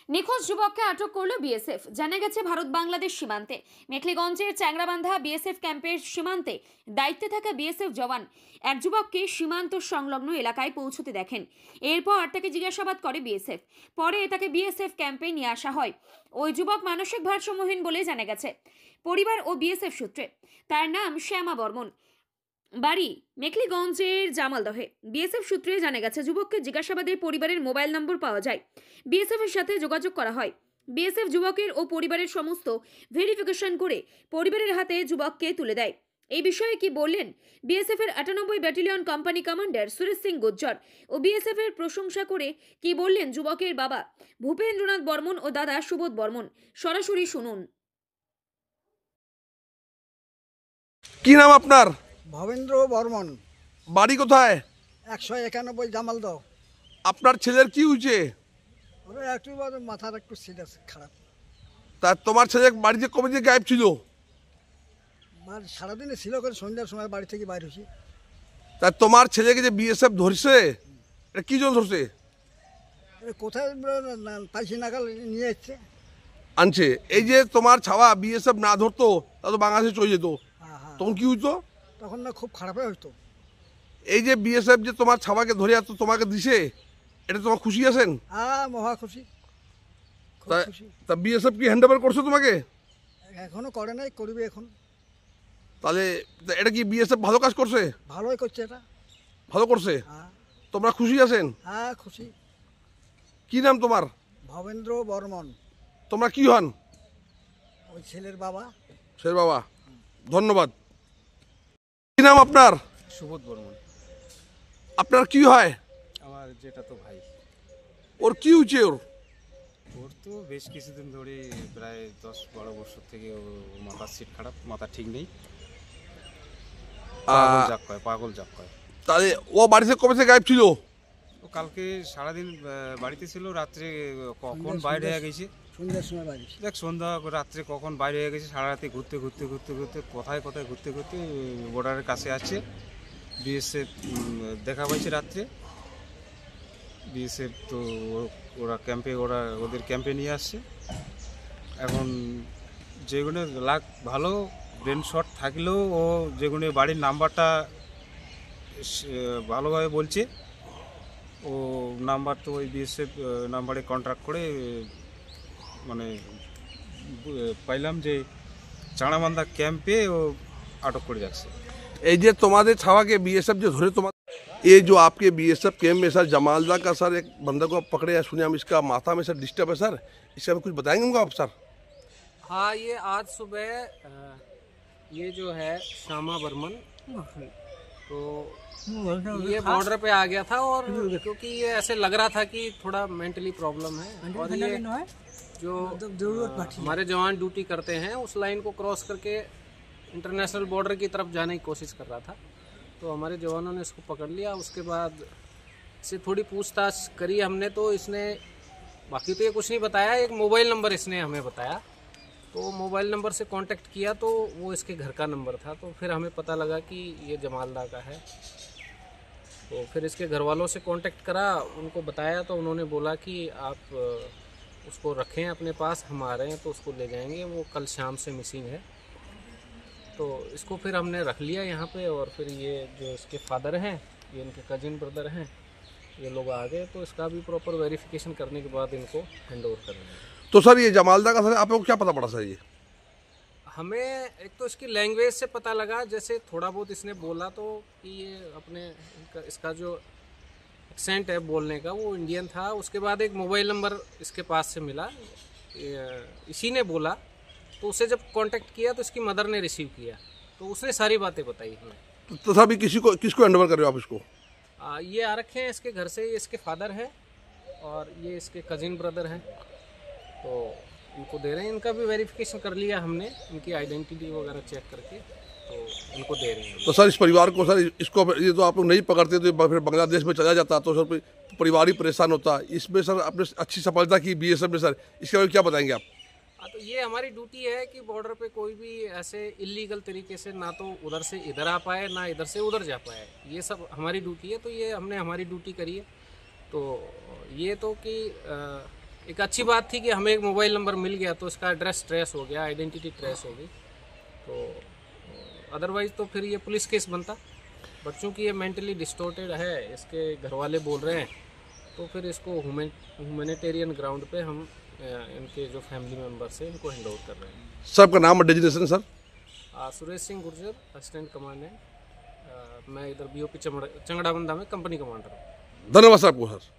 নিখোঁজ যুবককে আটক করল বিএসএফ। জানা গেছে ভারত বাংলাদেশ সীমান্তে মেখলিগঞ্জের চ্যাংরাবান্ধা বিএসএফ ক্যাম্পের সীমান্তে দায়িত্বে থাকা বিএসএফ জওয়ান এক যুবককে সীমান্ত সংলগ্ন এলাকায় পৌঁছতে দেখেন। এরপর তাকে জিজ্ঞাসাবাদ করে বিএসএফ। পরে তাকে বিএসএফ ক্যাম্পে নিয়ে আসা হয়। ওই যুবক মানসিক ভারসাম্যহীন বলে জানা গেছে পরিবার ও বিএসএফ সূত্রে। তার নাম শ্যামা বর্মন, বাড়ি মেখলিগঞ্জের জামালদহে। বিএসএফ সূত্রে জানা গেছে যুবককে জিজ্ঞাসাবাদে পরিবারের মোবাইল নম্বর পাওয়া যায়। বিএসএফ এর সাথে যোগাযোগ করা হয়। বিএসএফ যুবকের ও পরিবারের সমস্ত ভেরিফিকেশন করে পরিবারের হাতে যুবককে তুলে দেয়। এই বিষয়ে কি বললেন বিএসএফ এর 98 battalion company commander Suresh Singh Gujjar ও বিএসএফ এর প্রশংসা করে কি বললেন যুবকের বাবা ভূপেন্দ্রনাথ বর্মন ও দাদা সুবোধ বর্মন, সরাসরি শুনুন। কি নাম আপনার? ভবেন্দ্র বর্মন। বাড়ি কোথায়? 191 জামালদহ। আপনার ছেলের কি হয়েছে? ওরা একটু মাথার একটু সিরিয়াস খারাপ। তা তোমার ছেলে বাড়িতে কবে থেকে গায়েব ছিল? সারাদিনে ছিল করে সন্ধ্যার সময় বাড়ি থেকে বাইর হয়েছি। তা তোমার ছেলেকে যে বিএসএফ ধরছে এটা কি জন্য ধরছে? কোথায় পাইছি নাগাল নিয়ে এসছে আনছে। এই যে তোমার ছাওয়া বিএসএফ না ধরতো তা তো বাংলাদেশে চলে যেত, তখন কি হইতো? তখন না খুব খারাপই হইতো। এই যে বিএসএফ যে তোমার ছাওয়াকে ধরে এত তোমাকে দিছে, এটা তোমার খুশি আছেন? মহা খুশি। তা বিএসএফ কি হ্যান্ড ওভার করছো তোমাকে? এখনো করে নাই, করবে এখন। তাহলে এটা কি বিএসএফ ভালো কাজ করছে? ভালোই করছে, এটা ভালো করছে। তোমরা খুশি আছেন? হ্যাঁ খুশি। কি নাম তোমার? ভবেন্দ্র বর্মন। তোমরা কি হন? ওই ছেলের বাবা। ছেলের বাবা। ধন্যবাদ। কি নাম আপনার? সুবোধ বর্মন। আপনার কি হয়? আমার যেটা তো ভাই। ওর কি হয়েছে? ওর তো বেশ কিছুদিন ধরে প্রায় 10-12 বছর থেকে ও মাথার সিট খারাপ, মাথা ঠিক নেই, পাগল জাপ করে। তাহলে ও বাড়িতে কবে থেকে গায়েব ছিল? ও কালকে সারাদিন বাড়িতে ছিল, রাত্রে কখন বাইরে হয়ে গেছে, সন্ধ্যার সময় বাড়ি। দেখ সন্ধ্যা রাত্রে কখন বাইরে হয়ে গেছে, সারা রাতে ঘুরতে ঘুরতে ঘুরতে ঘুরতে কোথায় কোথায় ঘুরতে ঘুরতে বর্ডারের কাছে আছে। বিএসএফ দেখা পাইছে রাত্রে। বিএসএফ তো ওরা ক্যাম্পে, ওদের ক্যাম্পে নিয়ে আসছে। এখন যেগুলো লাখ ভালো ব্রেন শট থাকলেও ও যেগুলো বাড়ির নাম্বারটা ভালোভাবে বলছে, ও নাম্বার তো ওই বিএসএফ নাম্বারে কন্ট্যাক্ট করে মানে পাইলাম যে চাঁড়াবান্ধা ক্যাম্পে ও আটক করে যাচ্ছে। এই যে তোমাদের ছাওয়াকে बीएसएफ जो धरे तुम्हारे, ये जो आपके बीएसएफ कैंप में सर जमालदा का सर एक बंदा को पकड़े या सुने हम इसका माथा में सर डिस्टर्ब है सर, इसके बारे में कुछ बताएंगे हमको आप सर? हाँ, ये आज सुबह ये जो है श्यामा बर्मन, तो ये बॉर्डर पे आ गया था और क्योंकि ये ऐसे लग रहा था कि थोड़ा मेंटली प्रॉब्लम है और ये जो हमारे जवान ड्यूटी करते हैं उस लाइन को क्रॉस करके इंटरनेशनल बॉर्डर की तरफ जाने की कोशिश कर रहा था। तो हमारे जवानों ने इसको पकड़ लिया। उसके बाद इससे थोड़ी पूछताछ करी हमने, तो इसने बाकी तो ये कुछ नहीं बताया, एक मोबाइल नंबर इसने हमें बताया। तो मोबाइल नंबर से कांटेक्ट किया तो वो इसके घर का नंबर था, तो फिर हमें पता लगा कि ये जमालदा का है। तो फिर इसके घर वालों से कांटेक्ट करा, उनको बताया तो उन्होंने बोला कि आप उसको रखें अपने पास, हम आ रहे हैं तो उसको ले जाएंगे, वो कल शाम से मिसिंग है। तो इसको फिर हमने रख लिया यहाँ पे। और फिर ये जो इसके फादर हैं, ये इनके कजिन ब्रदर हैं, ये लोग आ गए, तो इसका भी प्रॉपर वेरिफिकेशन करने के बाद इनको हैंड ओवर करेंगे। तो सर ये जमालदा का सर आपको क्या पता पड़ा सर? ये हमें एक तो इसकी लैंग्वेज से पता लगा, जैसे थोड़ा बहुत इसने बोला तो कि ये अपने इसका जो एक्सेंट है बोलने का वो इंडियन था। उसके बाद एक मोबाइल नंबर इसके पास से मिला, इसी ने बोला, तो उसे जब कांटेक्ट किया तो इसकी मदर ने रिसीव किया, तो उसने सारी बातें बताई हमें। तो सर अभी किसको हैंड ओवर कर रहे हो आप इसको? ये आ रखे हैं इसके घर से, ये इसके फादर है और ये इसके कजिन ब्रदर हैं, तो इनको दे रहे हैं। इनका भी वेरिफिकेशन कर लिया हमने, इनकी आइडेंटिटी वगैरह चेक करके, तो इनको दे रहे हैं। तो सर इस परिवार को सर इसको ये तो आप लोग नहीं पकड़ते तो फिर बांग्लादेश में चला जाता, तो सर परिवार ही परेशान होता। इसमें सर आपने अच्छी सफलता की बीएसएफ में सर, इसके बारे में क्या बताएंगे आप? तो ये हमारी ड्यूटी है कि बॉर्डर पे कोई भी ऐसे इलीगल तरीके से ना तो उधर से इधर आ पाए ना इधर से उधर जा पाए, ये सब हमारी ड्यूटी है। तो ये हमने हमारी ड्यूटी करी है। तो ये तो कि एक अच्छी बात थी कि हमें एक मोबाइल नंबर मिल गया तो इसका एड्रेस ट्रेस हो गया, आइडेंटिटी ट्रेस हो गई। तो अदरवाइज तो फिर ये पुलिस केस बनता, बट चूँकि ये मेंटली डिस्टॉर्टेड है, इसके घर वाले बोल रहे हैं, तो फिर इसको ह्यूमैनिटेरियन ग्राउंड पे हम इनके जो फैमिली मेम्बर्स हैं इनको हैंड ओवर कर रहे हैं। सर आपका नाम और designation sir? Suresh Singh Gurjar, assistant commandant. मैं इधर BOP चंगड़ाबंधा में कंपनी कमांडर हूँ। धन्यवाद सर आपको सर।